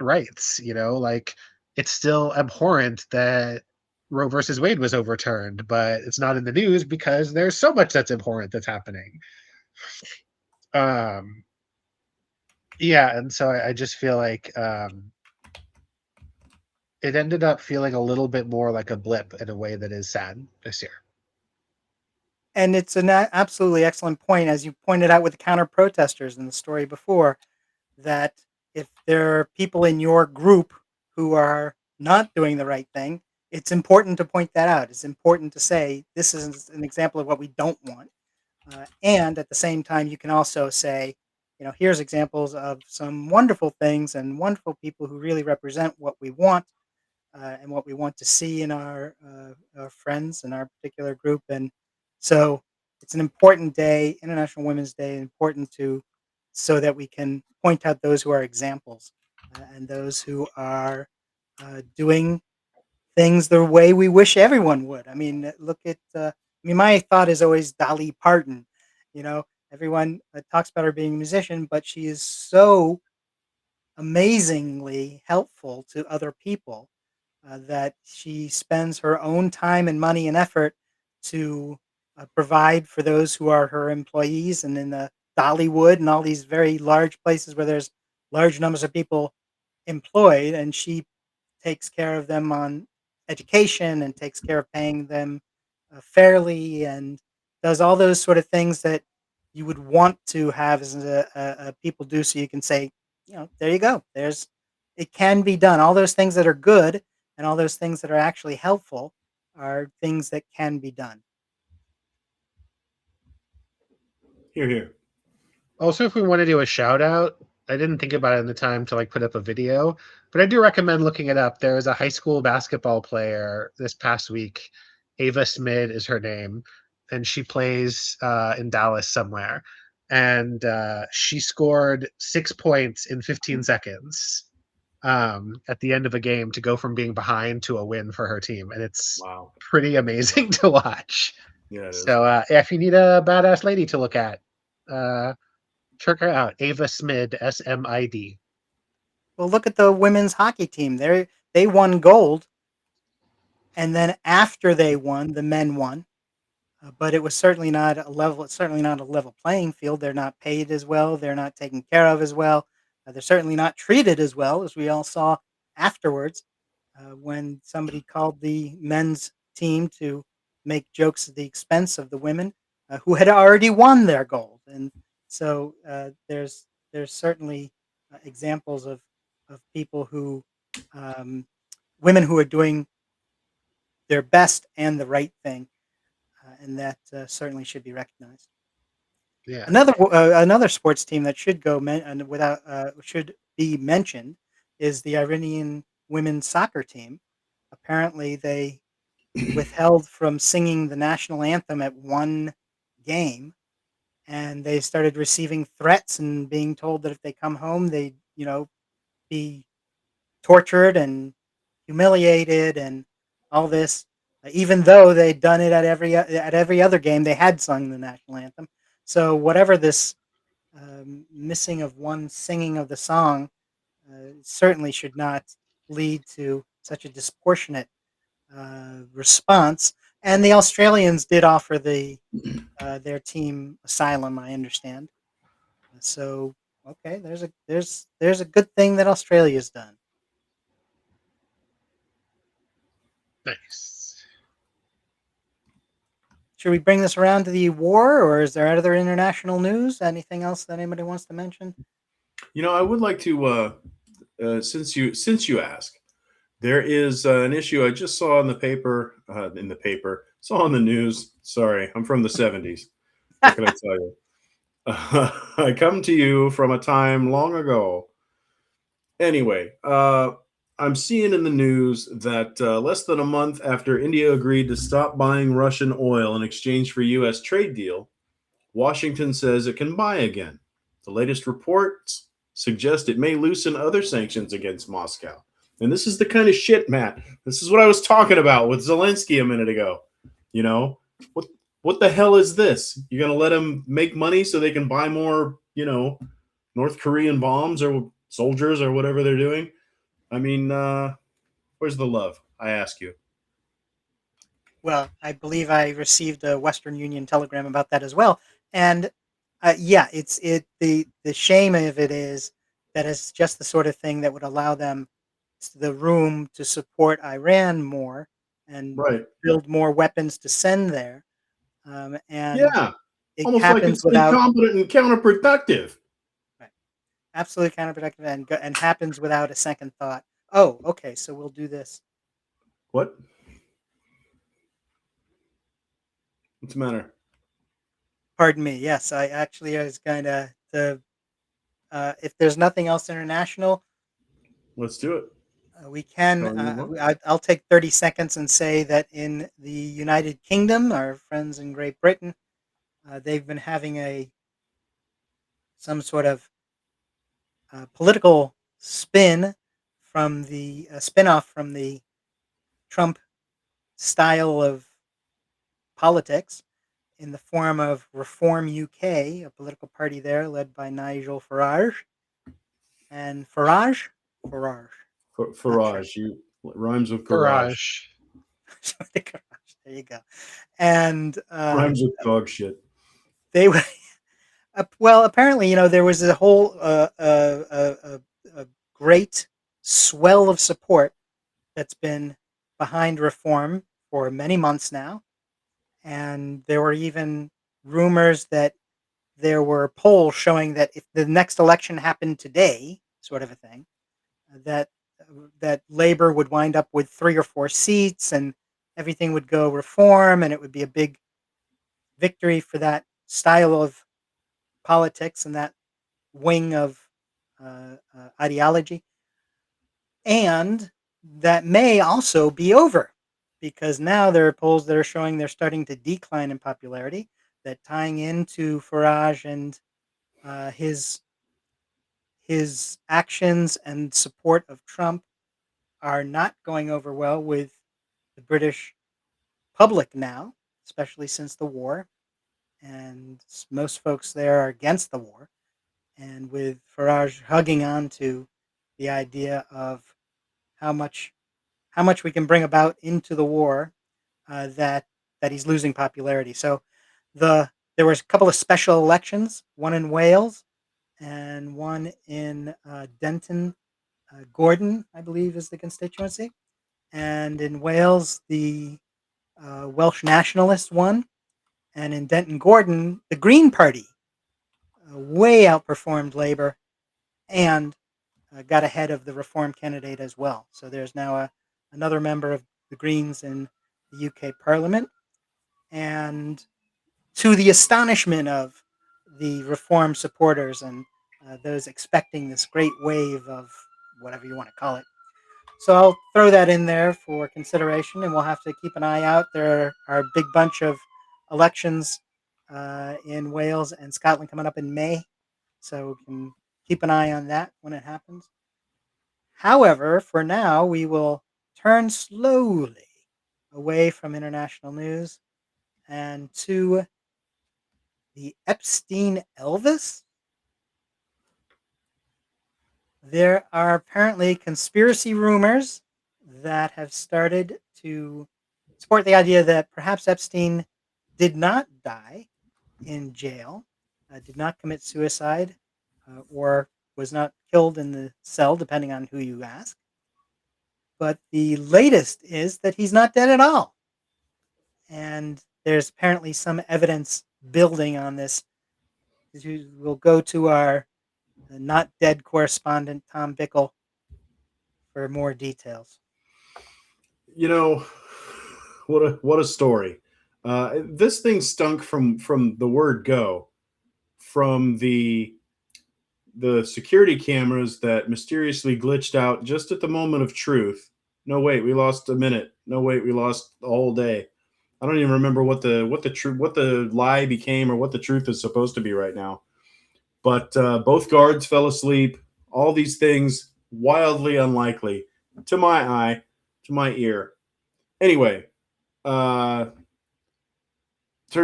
Speaker 2: rights. Like, it's still abhorrent that Roe versus Wade was overturned, but it's not in the news because there's so much that's abhorrent that's happening. Um, yeah, and so I just feel like it ended up feeling a little bit more like a blip in a way that is sad this year.
Speaker 3: And it's an absolutely excellent point, as you pointed out with the counter protesters in the story before, that if there are people in your group who are not doing the right thing, it's important to point that out. It's important to say this is an example of what we don't want. And at the same time, you can also say, here's examples of some wonderful things and wonderful people who really represent what we want and what we want to see in our friends in our particular group. And so it's an important day, International Women's Day, important to so that we can point out those who are examples and those who are doing things the way we wish everyone would. I mean, look at. My thought is always Dolly Parton. Everyone talks about her being a musician, but she is so amazingly helpful to other people that she spends her own time and money and effort to provide for those who are her employees, and in the Dollywood and all these very large places where there's large numbers of people employed, and she takes care of them on education and takes care of paying them fairly and does all those sort of things that you would want to have as a people do, so you can say, there you go. it can be done. All those things that are good and all those things that are actually helpful are things that can be done.
Speaker 1: Here, here.
Speaker 2: Also, if we want to do a shout out, I didn't think about it in the time to like put up a video, but I do recommend looking it up. There was a high school basketball player this past week. Ava Smid is her name, and she plays in Dallas somewhere. And she scored 6 points in 15 seconds at the end of a game to go from being behind to a win for her team, and it's
Speaker 1: Wow.
Speaker 2: pretty amazing to watch.
Speaker 1: Yeah, it is.
Speaker 2: So if you need a badass lady to look at, uh, check her out. Ava Smid, SMID.
Speaker 3: Well, look at the women's hockey team. They won gold, and then after they won, the men won. But it was certainly not a level. It's certainly not a level playing field. They're not paid as well. They're not taken care of as well. They're certainly not treated as well, as we all saw afterwards when somebody called the men's team to make jokes at the expense of the women who had already won their gold. And so there's certainly examples of people who women who are doing their best and the right thing, and that certainly should be recognized.
Speaker 2: Yeah.
Speaker 3: Another sports team that should go without should be mentioned is the Iranian women's soccer team. Apparently, they withheld from singing the national anthem at one game, and they started receiving threats and being told that if they come home, they be tortured and humiliated and all this. Even though they'd done it at every other game, they had sung the national anthem. So whatever this missing of one singing of the song certainly should not lead to such a disproportionate response. And the Australians did offer their team asylum, I understand. So okay, there's a good thing that Australia's done.
Speaker 2: Nice.
Speaker 3: Should we bring this around to the war, or is there other international news? Anything else that anybody wants to mention?
Speaker 1: I would like to, since you ask, there is an issue I just saw in the paper. Saw on the news. Sorry, I'm from the '70s. What can I tell you? I come to you from a time long ago. Anyway, I'm seeing in the news that less than a month after India agreed to stop buying Russian oil in exchange for U.S. trade deal, Washington says it can buy again. The latest reports suggest it may loosen other sanctions against Moscow. And this is the kind of shit, Matt. This is what I was talking about with Zelensky a minute ago. What the hell is this? You're going to let them make money so they can buy more, North Korean bombs or soldiers or whatever they're doing? I mean, where's the love? I ask you.
Speaker 3: Well, I believe I received a Western Union telegram about that as well. And yeah, the shame of it is that it's just the sort of thing that would allow them the room to support Iran more and
Speaker 1: Right.
Speaker 3: build more weapons to send there. And
Speaker 1: Yeah.
Speaker 3: it
Speaker 1: Almost like
Speaker 3: happens
Speaker 1: it's
Speaker 3: without
Speaker 1: incompetent and counterproductive.
Speaker 3: right, absolutely counterproductive and happens without a second thought. Oh, okay, so we'll do this.
Speaker 1: What? What's the matter?
Speaker 3: Pardon me. Yes, I actually was going to if there's nothing else international,
Speaker 1: Let's do it.
Speaker 3: we can.
Speaker 1: Shall we move on?
Speaker 3: I'll take 30 seconds and say that in the United Kingdom, our friends in Great Britain, they've been having some sort of political spin from the spin-off from the Trump style of politics in the form of Reform UK, a political party there led by Nigel Farage. And Farage? Farage.
Speaker 1: Farage. You rhymes with garage.
Speaker 2: Garage.
Speaker 3: There you go. And
Speaker 1: Rhymes with dog shit.
Speaker 3: they were well. Apparently, there was a whole a great swell of support that's been behind reform for many months now, and there were even rumors that there were polls showing that if the next election happened today, sort of a thing, that that Labor would wind up with 3 or 4 seats, and everything would go reform, and it would be a big victory for that style of politics and that wing of ideology. And that may also be over, because now there are polls that are showing they're starting to decline in popularity. That tying into Farage and his actions and support of Trump are not going over well with the British public now, especially since the war. And most folks there are against the war. And with Farage hugging on to the idea of how much we can bring about into the war, that he's losing popularity. So there was a couple of special elections, one in Wales and one in Denton. Gordon, I believe, is the constituency. And in Wales, the Welsh nationalists won. And in Denton Gordon, the Green Party way outperformed Labour and got ahead of the Reform candidate as well. So there's now another member of the Greens in the UK Parliament. And to the astonishment of the Reform supporters and those expecting this great wave of whatever you want to call it. So I'll throw that in there for consideration, and we'll have to keep an eye out. There are a big bunch of elections in Wales and Scotland coming up in May, so we can keep an eye on that when it happens. However, for now, we will turn slowly away from international news and to the Epstein Elvis. There are apparently conspiracy rumors that have started to support the idea that perhaps Epstein did not die in jail, did not commit suicide, or was not killed in the cell, depending on who you ask. But the latest is that he's not dead at all. And there's apparently some evidence building on this. We'll go to our not dead correspondent, Tom Bickle, for more details.
Speaker 1: You know, what a story. This thing stunk from the word go, from the security cameras that mysteriously glitched out just at the moment of truth. No, wait, we lost a minute. No, wait, we lost the whole day. I don't even remember what the lie became or what the truth is supposed to be right now. But both guards fell asleep. All these things wildly unlikely to my eye, to my ear. Anyway, turns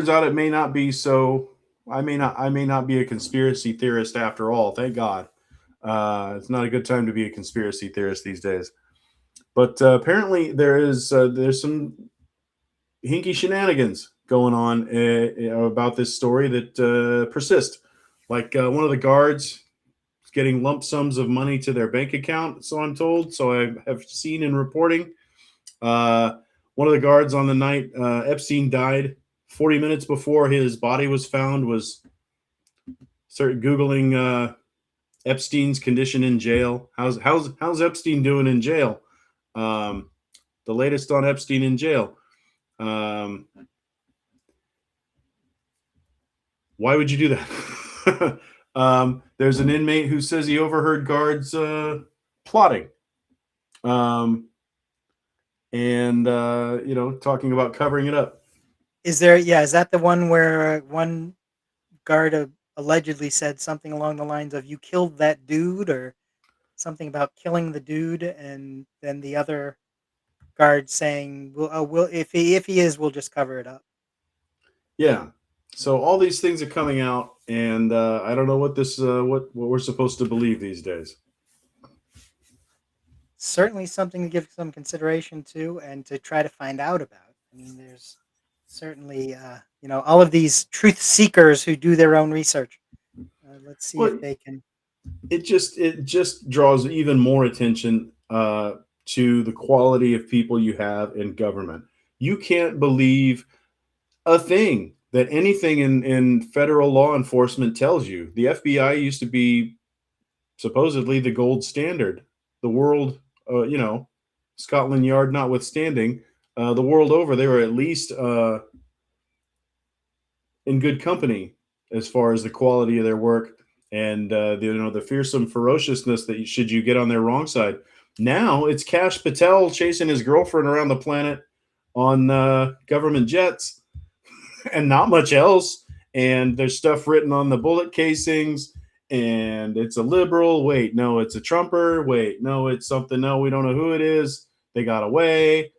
Speaker 1: out it may not be so. I may not be a conspiracy theorist after all. Thank God. It's not a good time to be a conspiracy theorist these days. But apparently there's some hinky shenanigans going on about this story that persist. Like one of the guards is getting lump sums of money to their bank account, so I'm told. So I have seen in reporting. One of the guards on the night Epstein died, 40 minutes before his body was found, was started Googling Epstein's condition in jail. How's Epstein doing in jail? The latest on Epstein in jail. Why would you do that? There's an inmate who says he overheard guards plotting. And talking about covering it up.
Speaker 3: Is that the one where one guard allegedly said something along the lines of "you killed that dude" or something about killing the dude, and then the other guard saying, "We'll if he is, we'll just cover it up."
Speaker 1: Yeah. So all these things are coming out, and I don't know what we're supposed to believe these days.
Speaker 3: Certainly something to give some consideration to and to try to find out about. I mean, there's certainly, all of these truth seekers who do their own research. Let's see if they can.
Speaker 1: It just draws even more attention to the quality of people you have in government. You can't believe a thing that anything in federal law enforcement tells you. The FBI used to be supposedly the gold standard the world, Scotland Yard notwithstanding, the world over, they were at least in good company as far as the quality of their work and the fearsome ferociousness that should you get on their wrong side. Now it's Kash Patel chasing his girlfriend around the planet on government jets and not much else. And there's stuff written on the bullet casings, and it's a liberal. Wait, no, it's a Trumper. Wait, no, it's something. No, we don't know who it is. They got away.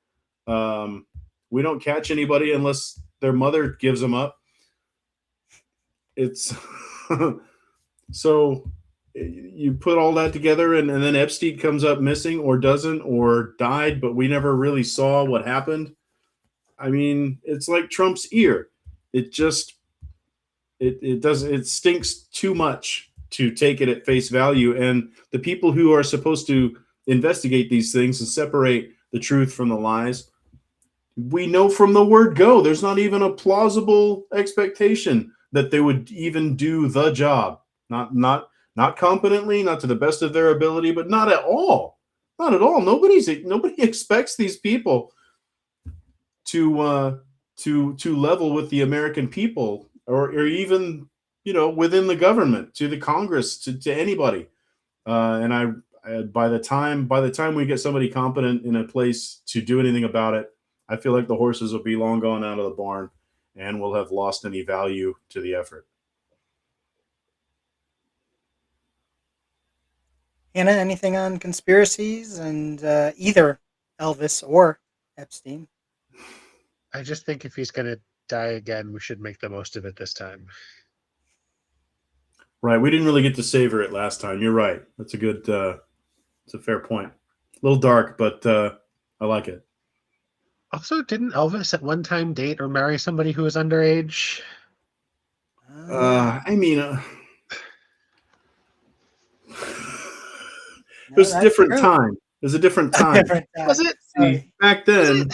Speaker 1: We don't catch anybody unless their mother gives them up. It's so you put all that together, and then Epstein comes up missing or doesn't or died, but we never really saw what happened. I mean, it's like Trump's ear. It just it stinks too much to take it at face value. And the people who are supposed to investigate these things and separate the truth from the lies, we know from the word go, there's not even a plausible expectation that they would even do the job. Not competently, not to the best of their ability, but not at all. Not at all. Nobody expects these people to level with the American people, or even within the government, to the Congress, to anybody. And by the time we get somebody competent in a place to do anything about it, I feel like the horses will be long gone out of the barn, and we'll have lost any value to the effort.
Speaker 3: Hannah, anything on conspiracies and either Elvis or Epstein?
Speaker 2: I just think if he's going to die again, we should make the most of it this time.
Speaker 1: Right. We didn't really get to savor it last time. You're right. That's a good, it's a fair point. A little dark, but I like it.
Speaker 2: Also, didn't Elvis at one time date or marry somebody who was underage?
Speaker 1: I mean,
Speaker 3: no,
Speaker 1: it was a
Speaker 3: that's
Speaker 1: different
Speaker 3: true.
Speaker 1: time. It was a different time.
Speaker 3: Different time.
Speaker 2: Was it?
Speaker 3: Sorry.
Speaker 1: Back then,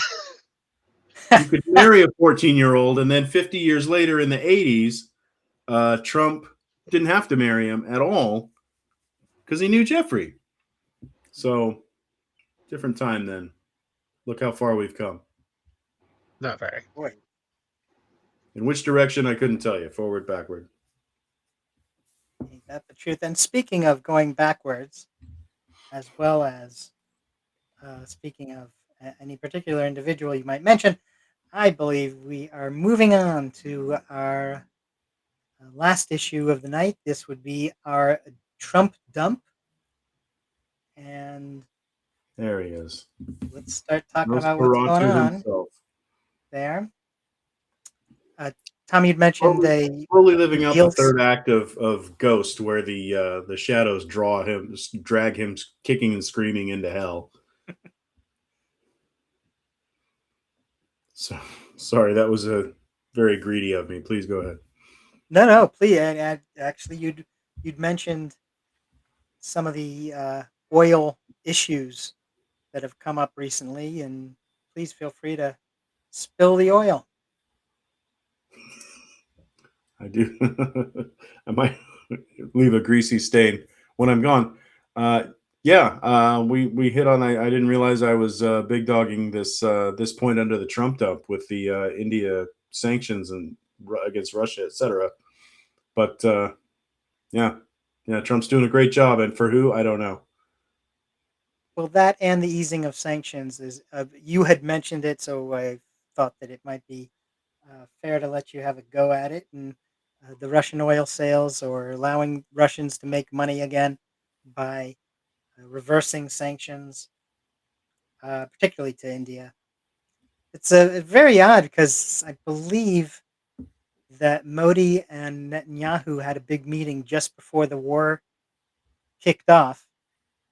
Speaker 1: you could marry a 14-year-old, and then 50 years later in the 80s, Trump didn't have to marry him at all because he knew Jeffrey. So, different time then. Look how far we've come.
Speaker 2: Not very.
Speaker 3: Boy.
Speaker 1: In which direction, I couldn't tell you. Forward, backward.
Speaker 3: Ain't that the truth? And speaking of going backwards, as well as speaking of any particular individual you might mention, I believe we are moving on to our last issue of the night. This would be our Trump dump. And
Speaker 1: there he is.
Speaker 3: Let's start talking about what's going on
Speaker 1: himself.
Speaker 3: There. Tom, you'd mentioned
Speaker 1: slowly living out the third act of Ghost, where the shadows drag him kicking and screaming into hell. So sorry, that was a very greedy of me. Please go ahead.
Speaker 3: No, please. And actually, you'd mentioned some of the oil issues that have come up recently, and please feel free to spill the oil.
Speaker 1: I do. I might leave a greasy stain when I'm gone. We hit on. I didn't realize I was big dogging this point under the Trump dump with the India sanctions and against Russia, etc. But Trump's doing a great job, and for who, I don't know.
Speaker 3: Well, that and the easing of sanctions is. You had mentioned it, so I thought that it might be fair to let you have a go at it. And the Russian oil sales, or allowing Russians to make money again by reversing sanctions, particularly to India. It's very odd because I believe that Modi and Netanyahu had a big meeting just before the war kicked off.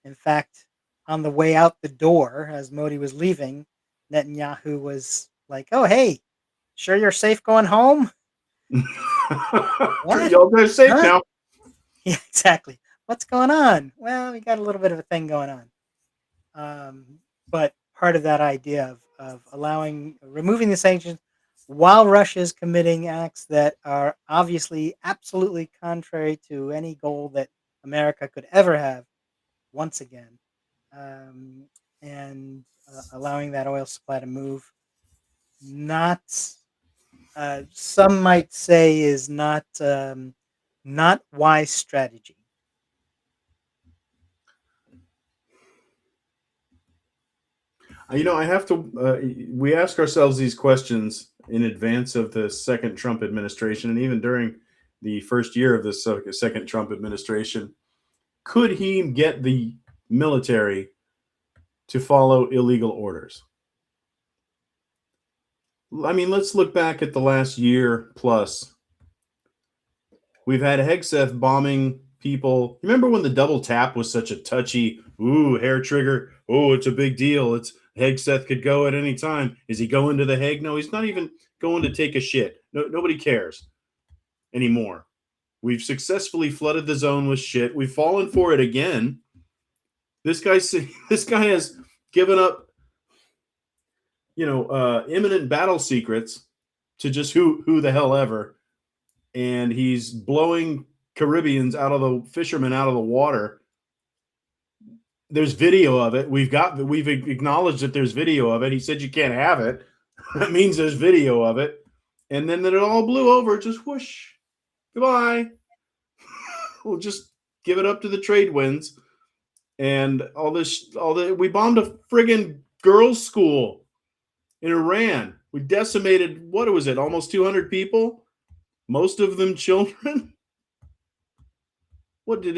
Speaker 3: In fact, on the way out the door, as Modi was leaving, Netanyahu was like, "Oh, hey, sure you're safe going home?"
Speaker 1: What? Y'all guys safe now?
Speaker 3: Yeah, exactly. What's going on? Well, we got a little bit of a thing going on. But part of that idea of removing the sanctions while Russia is committing acts that are obviously absolutely contrary to any goal that America could ever have, once again, and allowing that oil supply to move. Not some might say is not wise strategy.
Speaker 1: I have to. We ask ourselves these questions in advance of the second Trump administration, and even during the first year of this second Trump administration. Could he get the military to follow illegal orders? I mean, let's look back at the last year plus. We've had Hegseth bombing people. Remember when the double tap was such a touchy, hair trigger? Oh, it's a big deal. It's Hegseth could go at any time. Is he going to the Hague? No, he's not even going to take a shit. No, nobody cares anymore. We've successfully flooded the zone with shit. We've fallen for it again. This guy has given up, imminent battle secrets to just who the hell ever, and he's blowing Caribbeans fishermen out of the water. There's video of it. We've acknowledged that there's video of it. He said you can't have it. That means there's video of it. And then it all blew over. Just whoosh. Goodbye. We'll just give it up to the trade winds. And we bombed a friggin' girls' school in Iran. We decimated, what was it, almost 200 people? Most of them children? What did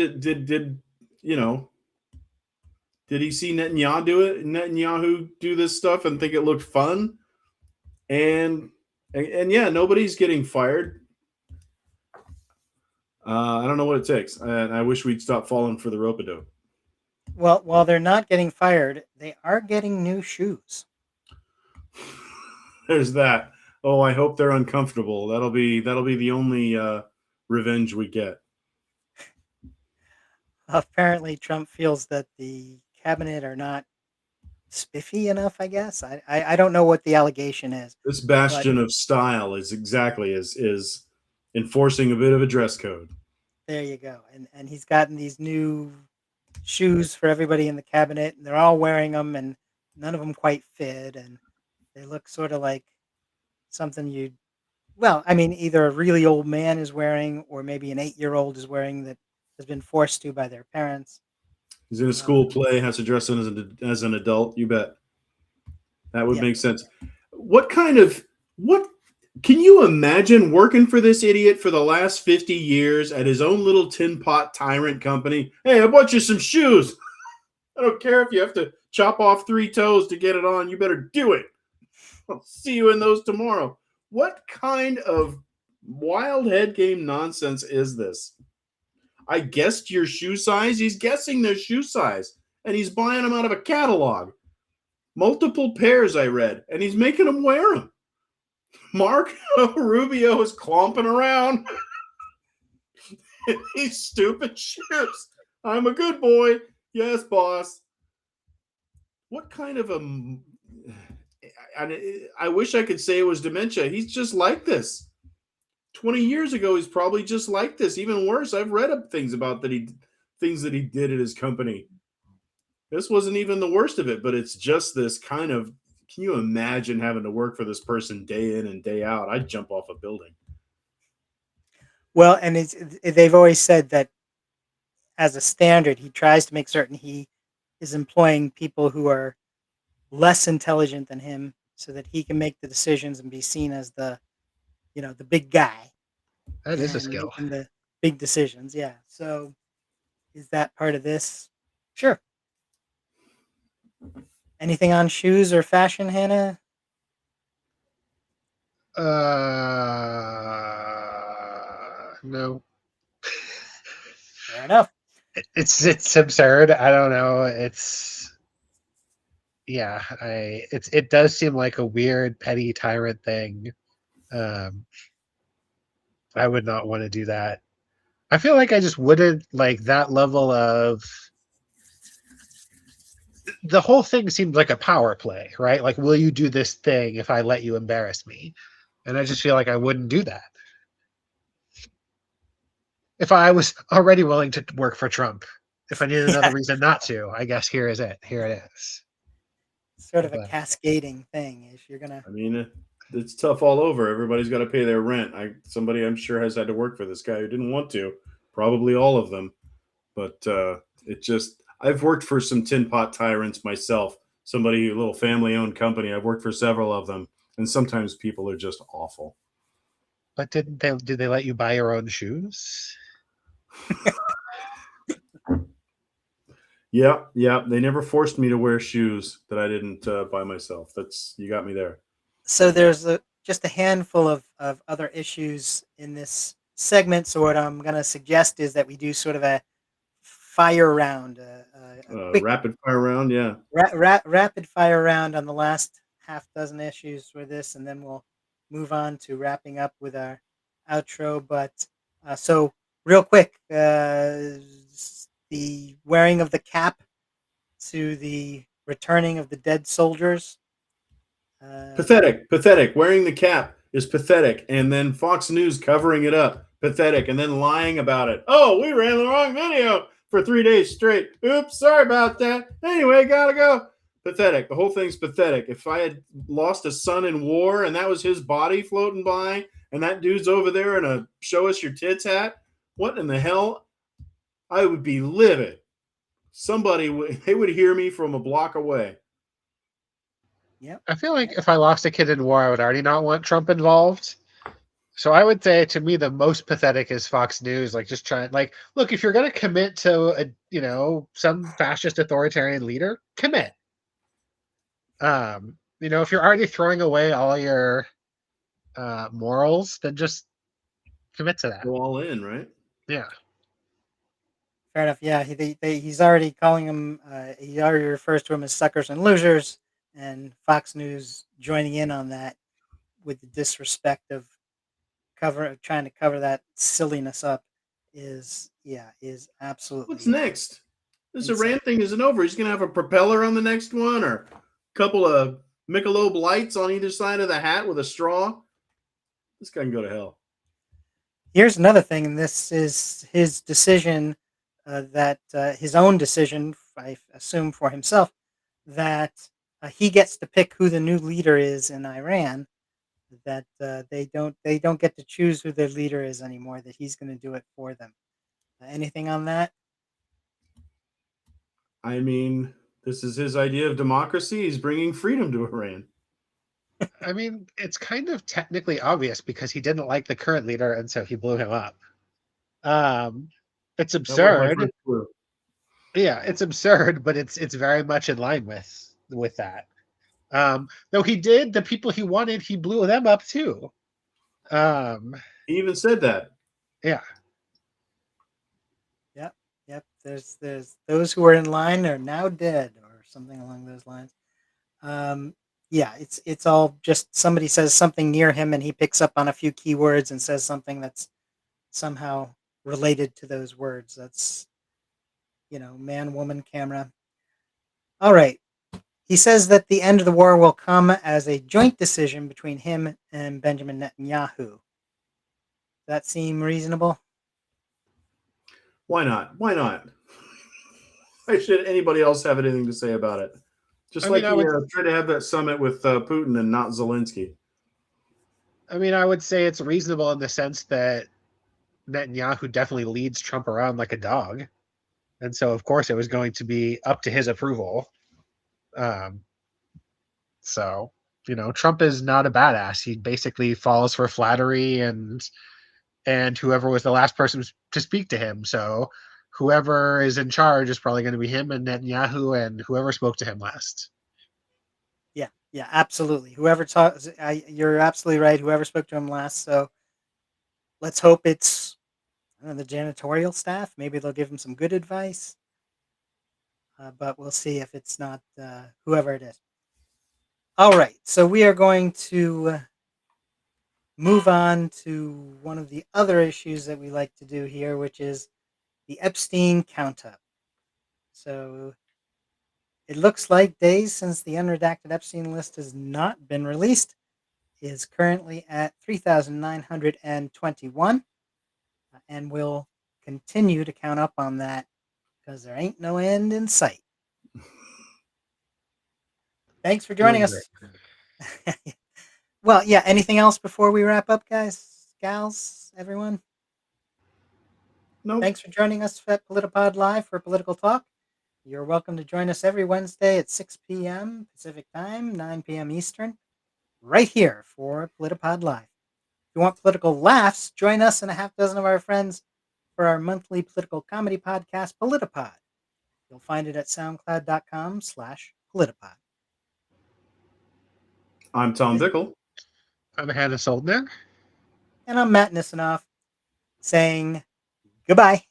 Speaker 1: he see Netanyahu do this stuff and think it looked fun? And yeah, nobody's getting fired. I don't know what it takes. And I wish we'd stop falling for the rope-a-dope.
Speaker 3: Well, while they're not getting fired, they are getting new shoes.
Speaker 1: There's that. Oh, I hope they're uncomfortable. That'll be the only revenge we get.
Speaker 3: Apparently, Trump feels that the cabinet are not spiffy enough, I guess. I don't know what the allegation is.
Speaker 1: This bastion of style is enforcing a bit of a dress code.
Speaker 3: There you go. And he's gotten these new shoes for everybody in the cabinet, and they're all wearing them, and none of them quite fit, and they look sort of like something either a really old man is wearing, or maybe an 8-year-old is wearing that has been forced to by their parents.
Speaker 1: He's in a school play, has to dress in as an adult. You bet. That would make sense. What can you imagine working for this idiot for the last 50 years at his own little tin pot tyrant company? Hey, I bought you some shoes. I don't care if you have to chop off 3 toes to get it on. You better do it. I'll see you in those tomorrow. What kind of wild head game nonsense is this? I guessed your shoe size. He's guessing their shoe size, and he's buying them out of a catalog. Multiple pairs, I read, and he's making them wear them. Marco Rubio is clomping around in these stupid shoes. I'm a good boy. Yes, boss. What kind of I wish I could say it was dementia. He's just like this. 20 years ago, he's probably just like this. Even worse, I've read things that he did at his company. This wasn't even the worst of it, but it's just this kind of, can you imagine having to work for this person day in and day out? I'd jump off a building.
Speaker 3: Well, and they've always said that as a standard, he tries to make certain he is employing people who are less intelligent than him so that he can make the decisions and be seen as the big guy.
Speaker 2: That is a skill.
Speaker 3: And the big decisions, yeah. So is that part of this? Sure. Anything on shoes or fashion, Hannah?
Speaker 2: No.
Speaker 3: Fair enough.
Speaker 2: It's absurd. I don't know. It does seem like a weird petty tyrant thing. I would not want to do that. I feel like I just wouldn't like that level of. The whole thing seemed like a power play, right? Like, will you do this thing if I let you embarrass me? And I just feel like I wouldn't do that. If I was already willing to work for Trump, if I needed another reason not to, I guess here is it. Here it is.
Speaker 3: Sort of a
Speaker 2: But-
Speaker 3: cascading thing. If you're gonna,
Speaker 1: I mean, it's tough all over. Everybody's got to pay their rent. Somebody I'm sure has had to work for this guy who didn't want to. Probably all of them. But I've worked for some tin pot tyrants myself. Somebody, a little family-owned company. I've worked for several of them, and sometimes people are just awful.
Speaker 2: But did they let you buy your own shoes?
Speaker 1: Yeah. They never forced me to wear shoes that I didn't buy myself. You got me there.
Speaker 3: so there's just a handful of other issues in this segment. So what I'm gonna suggest is that we do sort of a fire round, a quick
Speaker 1: Rapid fire round, yeah.
Speaker 3: rapid fire round on the last half dozen issues for this, and then we'll move on to wrapping up with our outro. But so real quick, the wearing of the cap to the returning of the dead soldiers.
Speaker 1: Pathetic. Wearing the cap is pathetic, and then Fox News covering it up, pathetic, and then lying about it. Oh, we ran the wrong video for 3 days straight. Oops, sorry about that. Anyway, gotta go. Pathetic. The whole thing's pathetic. If I had lost a son in war and that was his body floating by, and that dude's over there in a show us your tits hat, what in the hell? I would be livid. They would hear me from a block away.
Speaker 3: Yep.
Speaker 2: I feel like if I lost a kid in war, I would already not want Trump involved. So I would say, to me, the most pathetic is Fox News. Like, just trying, like, look, if you're going to commit to some fascist authoritarian leader, commit. If you're already throwing away all your morals, then just commit to that.
Speaker 1: Go all in, right?
Speaker 2: Yeah.
Speaker 3: Fair enough. Yeah, he's already calling them. He already refers to them as suckers and losers, and Fox News joining in on that with the disrespect of trying to cover that silliness up is absolutely.
Speaker 1: What's next? This
Speaker 3: insane.
Speaker 1: Iran thing isn't over. He's going to have a propeller on the next one, or a couple of Michelob lights on either side of the hat with a straw. This guy can go to hell.
Speaker 3: Here's another thing, and this is his decision, his own decision, I assume for himself, that he gets to pick who the new leader is in Iran. That they don't get to choose who their leader is anymore. That he's going to do it for them. Anything on that?
Speaker 1: I mean, this is his idea of democracy. He's bringing freedom to Iran.
Speaker 2: I mean, it's kind of technically obvious because he didn't like the current leader, and so he blew him up. It's absurd. Yeah, it's absurd, but it's very much in line with that. Though the people he wanted, he blew them up too.
Speaker 1: He even said that.
Speaker 2: Yeah.
Speaker 3: Yep. There's those who are in line are now dead, or something along those lines. Yeah, it's all just somebody says something near him, and he picks up on a few keywords and says something that's somehow related to those words. That's man, woman, camera. All right. He says that the end of the war will come as a joint decision between him and Benjamin Netanyahu. Does that seem reasonable?
Speaker 1: Why not? Why not? Why should anybody else have anything to say about it? Just he tried to have that summit with Putin and not Zelensky.
Speaker 2: I mean, I would say it's reasonable in the sense that Netanyahu definitely leads Trump around like a dog. And so, of course, it was going to be up to his approval. So, Trump is not a badass. He basically falls for flattery and whoever was the last person to speak to him. So whoever is in charge is probably going to be him and Netanyahu and whoever spoke to him last.
Speaker 3: Yeah, absolutely. You're absolutely right. Whoever spoke to him last. So let's hope it's the janitorial staff. Maybe they'll give him some good advice. But we'll see if it's not whoever it is. All right. So we are going to move on to one of the other issues that we like to do here, which is the Epstein count-up. So it looks like days since the unredacted Epstein list has not been released is currently at 3,921, and we'll continue to count up on that because there ain't no end in sight. Thanks for joining us. Well, yeah, anything else before we wrap up, guys, gals, everyone?
Speaker 1: Nope.
Speaker 3: Thanks for joining us at PolitiPod Live for Political Talk. You're welcome to join us every Wednesday at 6 p.m. Pacific Time, 9 p.m. Eastern, right here for PolitiPod Live. If you want political laughs, join us and a half dozen of our friends for our monthly political comedy podcast, PolitiPod. You'll find it at soundcloud.com/PolitiPod.
Speaker 1: I'm Tom Bickle.
Speaker 2: I'm Hannah Soldner.
Speaker 3: And I'm Matt Nisanoff saying goodbye.